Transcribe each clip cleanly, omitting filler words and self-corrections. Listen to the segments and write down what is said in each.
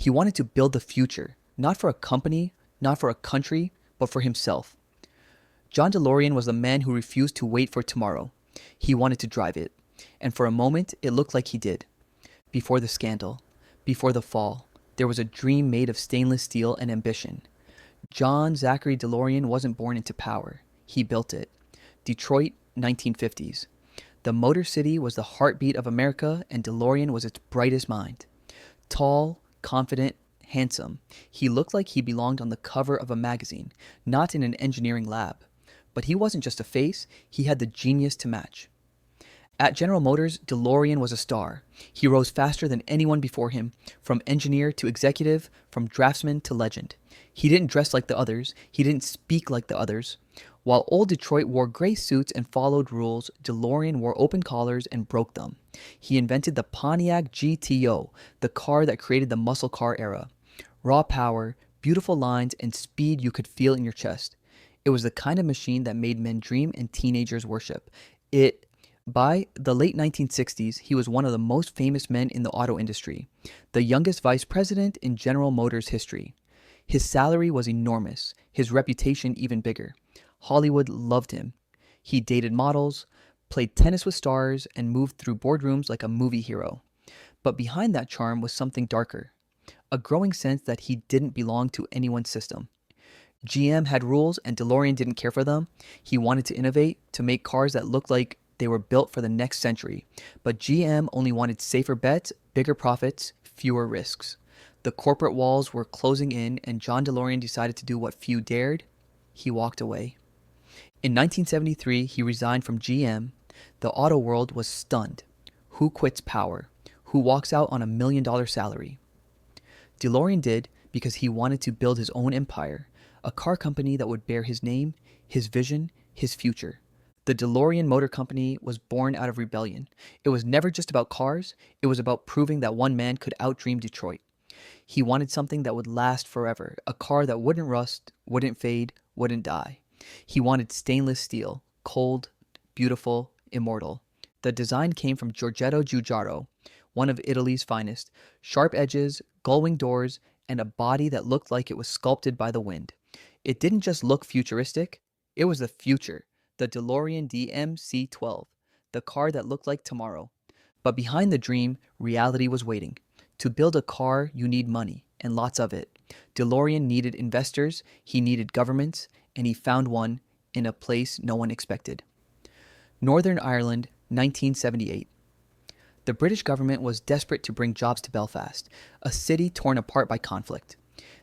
He wanted to build the future, not for a company, not for a country, but for himself. John DeLorean was the man who refused to wait for tomorrow. He wanted to drive it. And for a moment, it looked like he did. Before the scandal, before the fall, there was a dream made of stainless steel and ambition. John Zachary DeLorean wasn't born into power. He built it. Detroit, 1950s. The Motor City was the heartbeat of America, and DeLorean was its brightest mind. Tall, confident, handsome, he looked like he belonged on the cover of a magazine, not in an engineering lab. But he wasn't just a face, he had the genius to match. At General Motors, DeLorean was a star. He rose faster than anyone before him, from engineer to executive, from draftsman to legend. He didn't dress like the others. He didn't speak like the others. While old Detroit wore gray suits and followed rules, DeLorean wore open collars and broke them. He invented the Pontiac GTO, the car that created the muscle car era. Raw power, beautiful lines, and speed you could feel in your chest. It was the kind of machine that made men dream and teenagers worship. By the late 1960s, he was one of the most famous men in the auto industry, the youngest vice president in General Motors history. His salary was enormous, his reputation even bigger. Hollywood loved him. He dated models, played tennis with stars, and moved through boardrooms like a movie hero. But behind that charm was something darker, a growing sense that he didn't belong to anyone's system. GM had rules and DeLorean didn't care for them. He wanted to innovate, to make cars that looked like they were built for the next century. But GM only wanted safer bets, bigger profits, fewer risks. The corporate walls were closing in, and John DeLorean decided to do what few dared. He walked away. In 1973, he resigned from GM. The auto world was stunned. Who quits power? Who walks out on $1 million salary? DeLorean did because he wanted to build his own empire, a car company that would bear his name, his vision, his future. The DeLorean Motor Company was born out of rebellion. It was never just about cars. It was about proving that one man could outdream Detroit. He wanted something that would last forever, a car that wouldn't rust, wouldn't fade, wouldn't die. He wanted stainless steel, cold, beautiful, immortal. The design came from Giorgetto Giugiaro, one of Italy's finest. Sharp edges, gull-wing doors, and a body that looked like it was sculpted by the wind. It didn't just look futuristic, it was the future. The DeLorean DC-12, the car that looked like tomorrow. But behind the dream, reality was waiting. To build a car, you need money, and lots of it. DeLorean needed investors, he needed governments, and he found one in a place no one expected. Northern Ireland, 1978. The British government was desperate to bring jobs to Belfast, a city torn apart by conflict.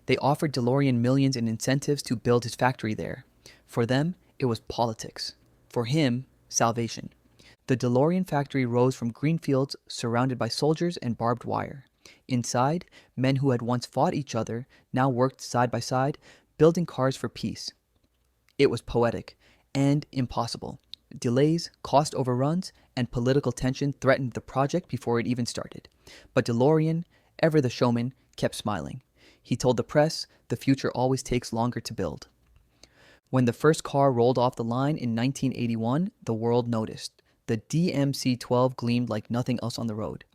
They offered DeLorean millions in incentives to build his factory there. For them, it was politics. For him, salvation. The DeLorean factory rose from green fields surrounded by soldiers and barbed wire. Inside, men who had once fought each other now worked side by side, building cars for peace. It was poetic and impossible. Delays, cost overruns, and political tension threatened the project before it even started. But DeLorean, ever the showman, kept smiling. He told the press, the future always takes longer to build. When the first car rolled off the line in 1981, the world noticed. The DC-12 gleamed like nothing else on the road.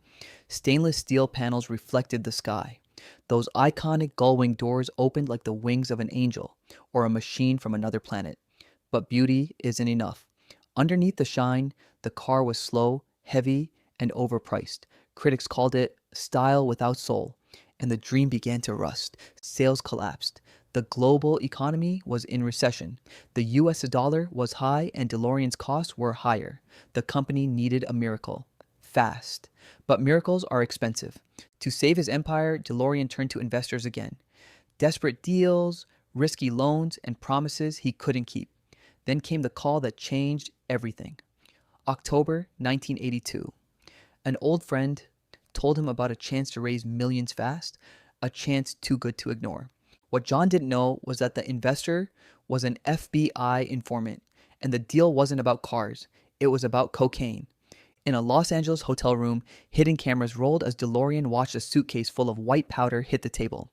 Stainless steel panels reflected the sky. Those iconic gull-wing doors opened like the wings of an angel or a machine from another planet. But beauty isn't enough. Underneath the shine, the car was slow, heavy, and overpriced. Critics called it style without soul, and the dream began to rust. Sales collapsed. The global economy was in recession. The US dollar was high and DeLorean's costs were higher. The company needed a miracle. Fast. But miracles are expensive. To save his empire, DeLorean turned to investors again. Desperate deals, risky loans, and promises he couldn't keep. Then came the call that changed everything. October 1982. An old friend told him about a chance to raise millions fast, a chance too good to ignore. What John didn't know was that the investor was an FBI informant, and the deal wasn't about cars. It was about cocaine. In a Los Angeles hotel room, hidden cameras rolled as DeLorean watched a suitcase full of white powder hit the table.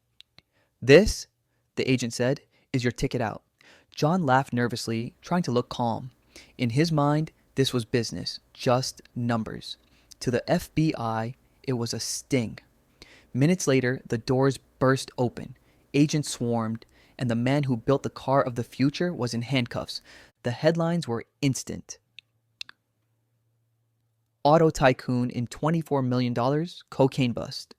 "This," the agent said, "is your ticket out." John laughed nervously, trying to look calm. In his mind, this was business, just numbers. To the FBI, it was a sting. Minutes later, the doors burst open. Agents swarmed, and the man who built the car of the future was in handcuffs. The headlines were instant. Auto tycoon in $24 million, cocaine bust.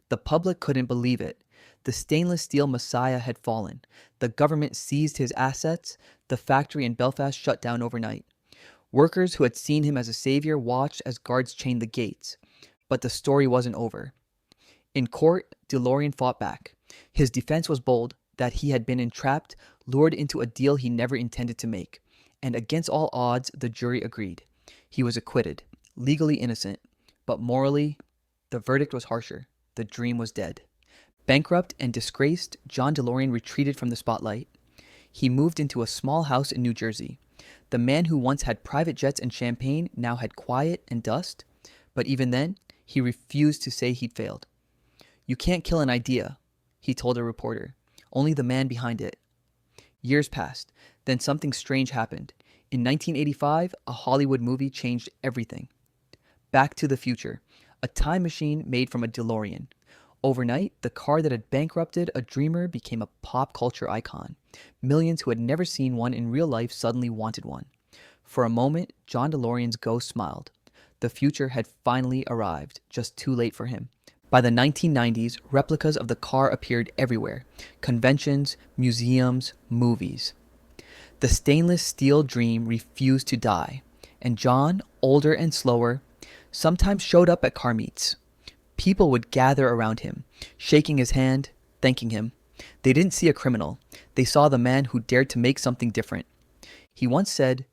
The public couldn't believe it. The stainless steel messiah had fallen. The government seized his assets. The factory in Belfast shut down overnight. Workers who had seen him as a savior watched as guards chained the gates. But the story wasn't over. In court, DeLorean fought back. His defense was bold, that he had been entrapped, lured into a deal he never intended to make. And against all odds, the jury agreed. He was acquitted, legally innocent, but morally, the verdict was harsher. The dream was dead. Bankrupt and disgraced, John DeLorean retreated from the spotlight. He moved into a small house in New Jersey. The man who once had private jets and champagne now had quiet and dust. But even then, he refused to say he'd failed. "You can't kill an idea," he told a reporter. "Only the man behind it." Years passed. Then something strange happened. In 1985, a Hollywood movie changed everything. Back to the Future, a time machine made from a DeLorean. Overnight, the car that had bankrupted a dreamer became a pop culture icon. Millions who had never seen one in real life suddenly wanted one. For a moment, John DeLorean's ghost smiled. The future had finally arrived, just too late for him. By the 1990s, replicas of the car appeared everywhere. Conventions, museums, movies. The stainless steel dream refused to die, and John, older and slower, sometimes showed up at car meets. People would gather around him, shaking his hand, thanking him. They didn't see a criminal. They saw the man who dared to make something different. He once said,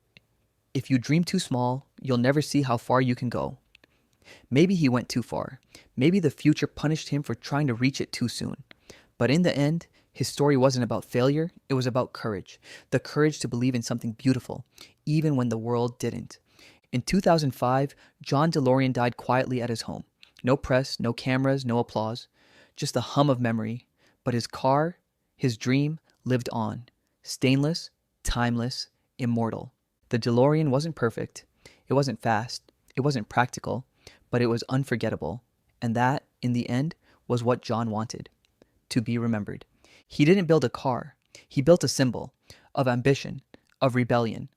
"If you dream too small, you'll never see how far you can go." Maybe he went too far. Maybe the future punished him for trying to reach it too soon. But in the end, his story wasn't about failure. It was about courage. The courage to believe in something beautiful, even when the world didn't. In 2005, John DeLorean died quietly at his home. No press, no cameras, no applause. Just the hum of memory. But his car, his dream, lived on. Stainless, timeless, immortal. The DeLorean wasn't perfect. It wasn't fast. It wasn't practical. But it was unforgettable. And that, in the end, was what John wanted. To be remembered. He didn't build a car. He built a symbol of ambition, of rebellion,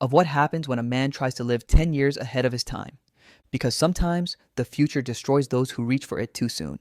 of what happens when a man tries to live 10 years ahead of his time. Because sometimes the future destroys those who reach for it too soon.